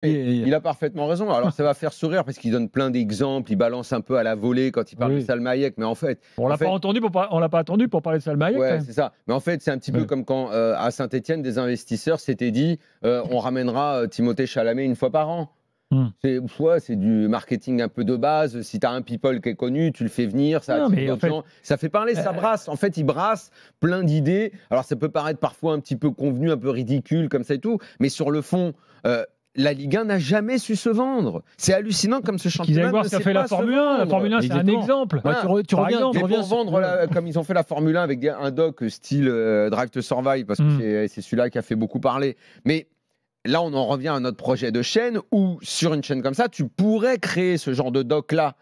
Il a parfaitement raison. Alors ça va faire sourire parce qu'il donne plein d'exemples, il balance un peu à la volée quand il parle de Salma Hayek, mais en fait... On l'a pas attendu pour parler de Salma Hayek. Ouais, c'est ça. Mais en fait, c'est un petit peu comme quand à Saint-Étienne, des investisseurs s'étaient dit on ramènera Timothée Chalamet une fois par an. C'est du marketing un peu de base. Si tu as un people qui est connu, tu le fais venir, ça attire d'autres gens. Ça fait parler, ça brasse. En fait, il brasse plein d'idées. Alors, ça peut paraître parfois un petit peu convenu, un peu ridicule, comme ça et tout. Mais sur le fond, la Ligue 1 n'a jamais su se vendre. C'est hallucinant comme ce championnat ne sait pas la Formule 1. La Formule 1, c'est un exemple. Tu reviens pour vendre, comme ils ont fait la Formule 1 avec un doc style Drive to Survive, parce que c'est celui-là qui a fait beaucoup parler. Mais là, on en revient à notre projet de chaîne où, sur une chaîne comme ça, tu pourrais créer ce genre de doc-là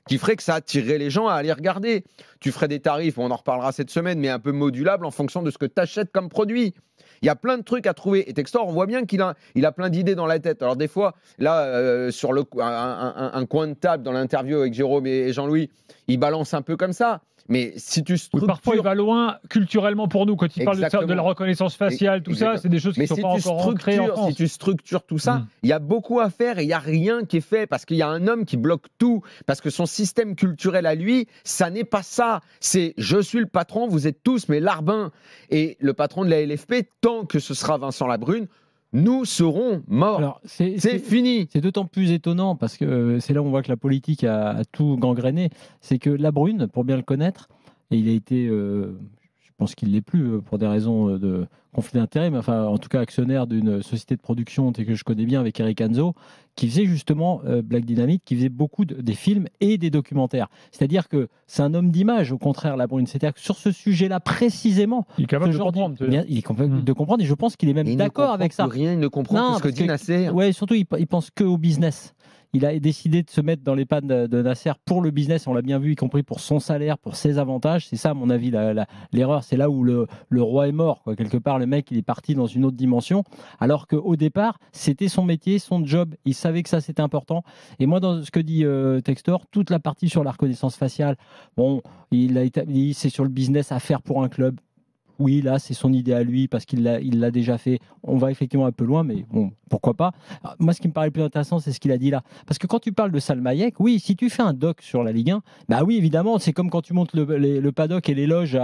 qui ferait que ça attirerait les gens à aller regarder. Tu ferais des tarifs, on en reparlera cette semaine, mais un peu modulables en fonction de ce que tu achètes comme produit. Il y a plein de trucs à trouver. Et Textor, on voit bien qu'il a plein d'idées dans la tête. Alors des fois, là, sur un coin de table dans l'interview avec Jérôme et Jean-Louis, il balance un peu comme ça. Mais si tu structures... parfois, il va loin culturellement pour nous. Quand il parle de la reconnaissance faciale, tout ça, c'est des choses qui ne sont pas encore ancrées en France. Si tu structures tout ça, il y a beaucoup à faire et il n'y a rien qui est fait parce qu'il y a un homme qui bloque tout. Parce que son système culturel à lui, ça n'est pas ça. C'est « je suis le patron, vous êtes tous mes larbins ». Et le patron de la LFP, tant que ce sera Vincent Labrune, nous serons morts. C'est fini. C'est d'autant plus étonnant parce que c'est là où on voit que la politique a tout gangréné. C'est que Labrune, pour bien le connaître, et il a été, je pense qu'il ne l'est plus pour des raisons de conflit d'intérêts, mais enfin, en tout cas, actionnaire d'une société de production que je connais bien avec Eric Anzo, qui faisait justement Black Dynamite, qui faisait beaucoup des films et des documentaires. C'est-à-dire que c'est un homme d'image, au contraire, Labrune. C'est-à-dire que sur ce sujet-là, précisément, il est capable de comprendre. Il est capable de comprendre, et je pense qu'il est même d'accord avec ça. Rien, il ne comprend que ce que dit Nasser. Oui, surtout, il pense que au business. Il a décidé de se mettre dans les pannes de Nasser pour le business, on l'a bien vu, y compris pour son salaire, pour ses avantages. C'est ça, à mon avis, l'erreur. C'est là où le roi est mort, quoi. Quelque part, le mec, il est parti dans une autre dimension, alors qu'au départ, c'était son métier, son job. Il savait que ça, c'était important. Et moi, dans ce que dit Textor, toute la partie sur la reconnaissance faciale, bon, il a établi, c'est sur le business à faire pour un club. Oui, là, c'est son idée à lui parce qu'il l'a déjà fait. On va effectivement un peu loin, mais bon, pourquoi pas. Alors, moi, ce qui me paraît le plus intéressant, c'est ce qu'il a dit là. Parce que quand tu parles de Salma Hayek, oui, si tu fais un doc sur la Ligue 1, bah oui, évidemment, c'est comme quand tu montes le paddock et les loges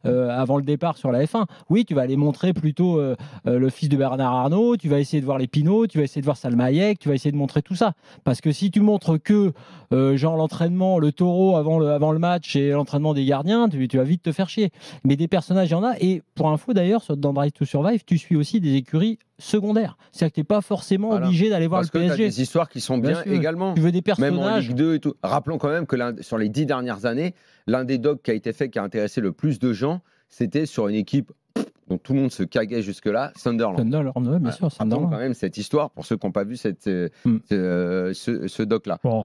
avant le départ sur la F1. Oui, tu vas aller montrer plutôt le fils de Bernard Arnault, tu vas essayer de voir les Pinault, tu vas essayer de voir Salma Hayek, tu vas essayer de montrer tout ça. Parce que si tu montres que genre l'entraînement, le taureau avant le match et l'entraînement des gardiens, tu vas vite te faire chier. Mais des personnages, il y en a. Et pour info d'ailleurs, dans Drive to Survive, tu suis aussi des écuries secondaires. C'est-à-dire que tu n'es pas forcément obligé d'aller voir le PSG. Parce que tu as des histoires qui sont bien également. Tu veux des personnages. Même en Ligue 2 et tout. Rappelons quand même que sur les 10 dernières années, l'un des docs qui a été fait, qui a intéressé le plus de gens, c'était sur une équipe dont tout le monde se caguait jusque-là, Sunderland. Sunderland, oui, bien sûr. Rappelons quand même cette histoire pour ceux qui n'ont pas vu ce doc-là. Bon.